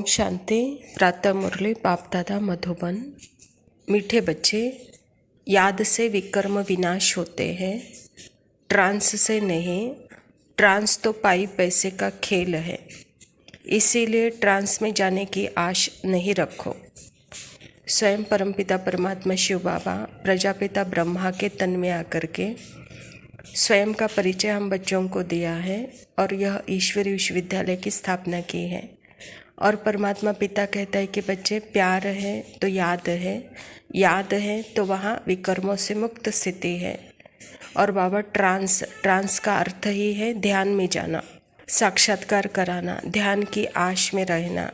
ओम शांति। प्रातः मुरली बाप दादा मधुबन। मीठे बच्चे, याद से विकर्म विनाश होते हैं, ट्रांस से नहीं। ट्रांस तो पाई पैसे का खेल है, इसीलिए ट्रांस में जाने की आश नहीं रखो। स्वयं परमपिता परमात्मा शिव बाबा प्रजापिता ब्रह्मा के तन में आकर के स्वयं का परिचय हम बच्चों को दिया है और यह ईश्वरीय विश्वविद्यालय की स्थापना की है। और परमात्मा पिता कहता है कि बच्चे, प्यार है तो याद है, याद है तो वहाँ विकर्मों से मुक्त स्थिति है। और बाबा ट्रांस का अर्थ ही है ध्यान में जाना, साक्षात्कार कराना, ध्यान की आश में रहना,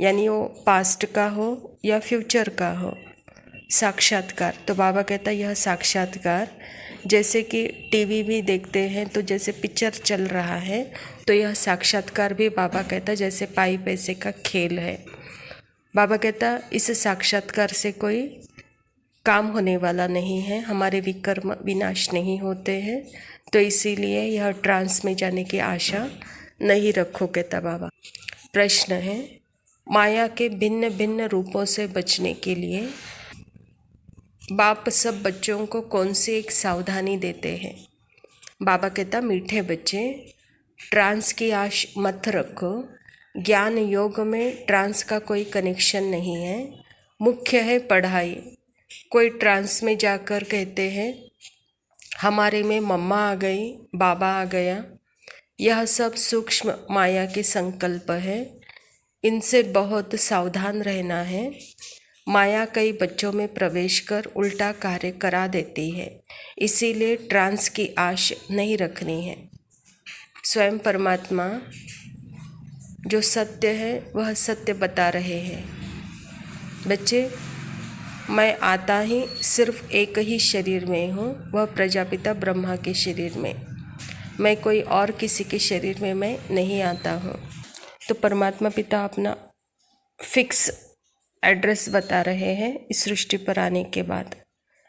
यानी वो पास्ट का हो या फ्यूचर का हो साक्षात्कार। तो बाबा कहता है यह साक्षात्कार, जैसे कि टीवी भी देखते हैं तो जैसे पिक्चर चल रहा है, तो यह साक्षात्कार भी बाबा कहता है जैसे पाई पैसे का खेल है। बाबा कहता इस साक्षात्कार से कोई काम होने वाला नहीं है, हमारे विकर्म विनाश नहीं होते हैं, तो इसीलिए यह ट्रांस में जाने की आशा नहीं रखो, कहता बाबा। प्रश्न है, माया के भिन्न भिन्न रूपों से बचने के लिए बाप सब बच्चों को कौन सी एक सावधानी देते हैं? बाबा कहता, मीठे बच्चे, ट्रांस की आश मत रखो। ज्ञान योग में ट्रांस का कोई कनेक्शन नहीं है, मुख्य है पढ़ाई। कोई ट्रांस में जाकर कहते हैं हमारे में मम्मा आ गई, बाबा आ गया। यह सब सूक्ष्म माया के संकल्प है, इनसे बहुत सावधान रहना है। माया कई बच्चों में प्रवेश कर उल्टा कार्य करा देती है, इसीलिए ट्रांस की आश नहीं रखनी है। स्वयं परमात्मा जो सत्य है वह सत्य बता रहे हैं। बच्चे, मैं आता ही सिर्फ एक ही शरीर में हूँ, वह प्रजापिता ब्रह्मा के शरीर में। मैं कोई और किसी के शरीर में मैं नहीं आता हूँ। तो परमात्मा पिता अपना फिक्स एड्रेस बता रहे हैं इस सृष्टि पर आने के बाद।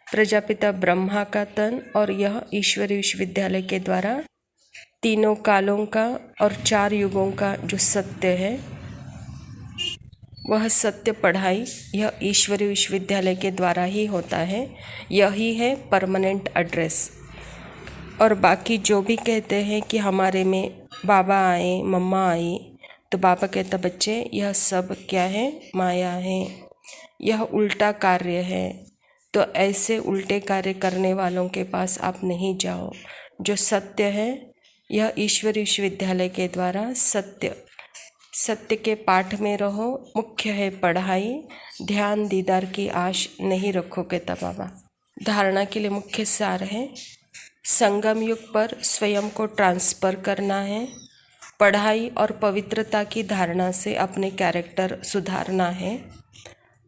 प्रजापिता ब्रह्मा का तन और यह ईश्वरीय विश्वविद्यालय के द्वारा तीनों कालों का और 4 युगों का जो सत्य है वह सत्य पढ़ाई यह ईश्वरीय विश्वविद्यालय के द्वारा ही होता है। यही है परमानेंट एड्रेस। और बाकी जो भी कहते हैं कि हमारे में बाबा आए, मम्मा आई, तो बाबा कहता बच्चे यह सब क्या है? माया है, यह उल्टा कार्य है। तो ऐसे उल्टे कार्य करने वालों के पास आप नहीं जाओ। जो सत्य है यह ईश्वरीय विश्वविद्यालय के द्वारा सत्य के पाठ में रहो। मुख्य है पढ़ाई, ध्यान दीदार की आश नहीं रखो, कहता बाबा। धारणा के लिए मुख्य सार है, संगम युग पर स्वयं को ट्रांसफर करना है। पढ़ाई और पवित्रता की धारणा से अपने कैरेक्टर सुधारना है।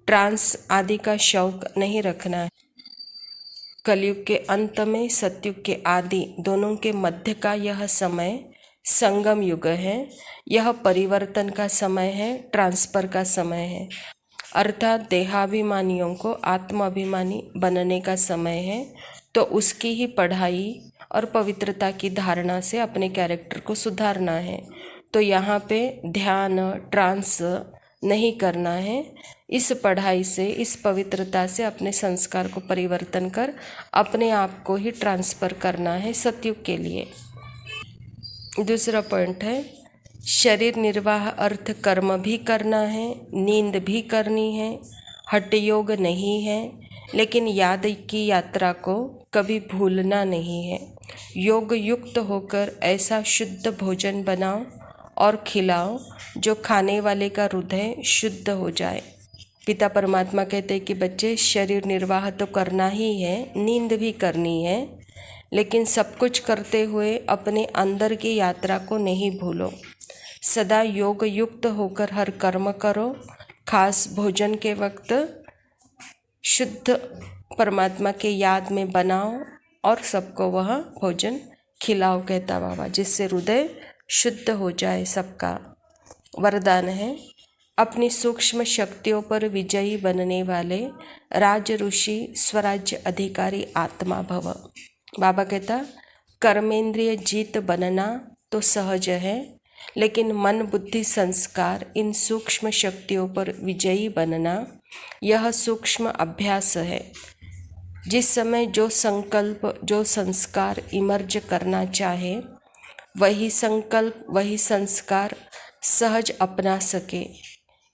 ट्रांस आदि का शौक नहीं रखना है। कलयुग के अंत में सतयुग के आदि दोनों के मध्य का यह समय संगम युग है। यह परिवर्तन का समय है, ट्रांसफर का समय है, अर्थात देहाभिमानियों को आत्माभिमानी बनने का समय है। तो उसकी ही पढ़ाई और पवित्रता की धारणा से अपने कैरेक्टर को सुधारना है। तो यहाँ पे ध्यान ट्रांस नहीं करना है। इस पढ़ाई से, इस पवित्रता से अपने संस्कार को परिवर्तन कर अपने आप को ही ट्रांसफ़र करना है सतयुग के लिए। दूसरा पॉइंट है, शरीर निर्वाह अर्थ कर्म भी करना है, नींद भी करनी है, हठ योग नहीं है, लेकिन याद की यात्रा को कभी भूलना नहीं है। योग युक्त होकर ऐसा शुद्ध भोजन बनाओ और खिलाओ जो खाने वाले का हृदय शुद्ध हो जाए। पिता परमात्मा कहते हैं कि बच्चे, शरीर निर्वाह तो करना ही है, नींद भी करनी है, लेकिन सब कुछ करते हुए अपने अंदर की यात्रा को नहीं भूलो। सदा योग युक्त होकर हर कर्म करो। खास भोजन के वक्त शुद्ध परमात्मा के याद में बनाओ और सबको वह भोजन खिलाओ, कहता बाबा, जिससे हृदय शुद्ध हो जाए। सबका वरदान है, अपनी सूक्ष्म शक्तियों पर विजयी बनने वाले राज ऋषि स्वराज्य अधिकारी आत्मा भव। बाबा कहता कर्मेंद्रिय जीत बनना तो सहज है, लेकिन मन बुद्धि संस्कार इन सूक्ष्म शक्तियों पर विजयी बनना यह सूक्ष्म अभ्यास है। जिस समय जो संकल्प जो संस्कार इमर्ज करना चाहे वही संकल्प वही संस्कार सहज अपना सके,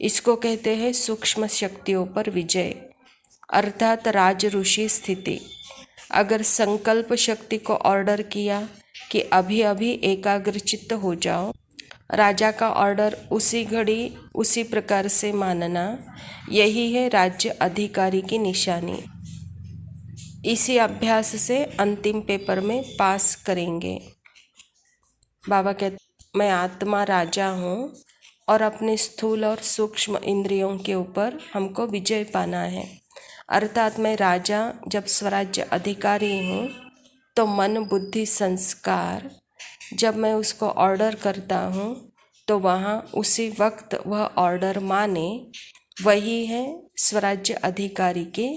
इसको कहते हैं सूक्ष्म शक्तियों पर विजय अर्थात राज ऋषि स्थिति। अगर संकल्प शक्ति को ऑर्डर किया कि अभी अभी एकाग्रचित्त हो जाओ, राजा का ऑर्डर उसी घड़ी उसी प्रकार से मानना, यही है राज्य अधिकारी की निशानी। इसी अभ्यास से अंतिम पेपर में पास करेंगे। बाबा कहते मैं आत्मा राजा हूँ और अपने स्थूल और सूक्ष्म इंद्रियों के ऊपर हमको विजय पाना है। अर्थात मैं राजा जब स्वराज्य अधिकारी हूँ तो मन बुद्धि संस्कार जब मैं उसको ऑर्डर करता हूँ तो वहाँ उसी वक्त वह ऑर्डर माने, वही है स्वराज्य अधिकारी के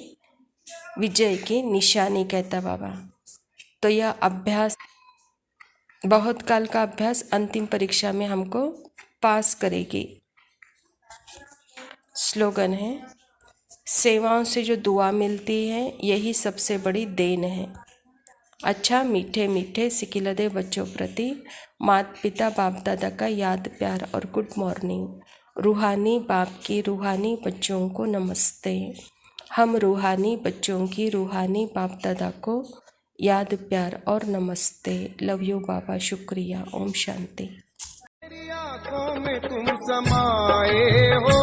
विजय की निशानी, कहता बाबा। तो यह अभ्यास बहुत काल का अभ्यास अंतिम परीक्षा में हमको पास करेगी। स्लोगन है, सेवाओं से जो दुआ मिलती है यही सबसे बड़ी देन है। अच्छा मीठे मीठे सिकिलदे बच्चों प्रति माता पिता बाप दादा का याद प्यार और गुड मॉर्निंग। रूहानी बाप की रूहानी बच्चों को नमस्ते। हम रूहानी बच्चों की रूहानी बाप दादा को याद प्यार और नमस्ते। लव यू बाबा, शुक्रिया। ओम शांति। मेरी आंखों में तुम समाए हो,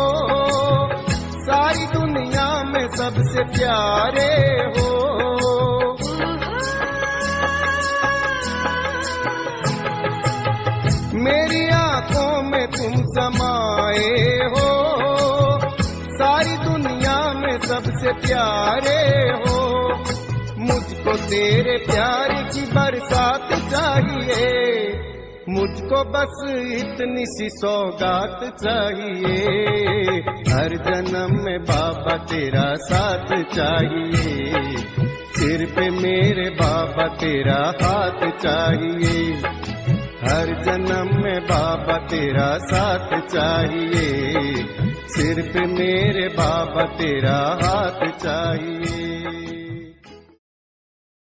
सारी दुनिया में सबसे प्यारे हो। मेरी आंखों में तुम समाए हो, सारी दुनिया में सबसे प्यारे हो। मुझको तेरे प्यार की बरसात चाहिए, मुझको बस इतनी सी सौगात चाहिए। हर जन्म में बाबा तेरा साथ चाहिए, सिर पे मेरे बाबा तेरा हाथ चाहिए। हर जन्म में बाबा तेरा साथ चाहिए, सिर पे मेरे बाबा तेरा हाथ चाहिए।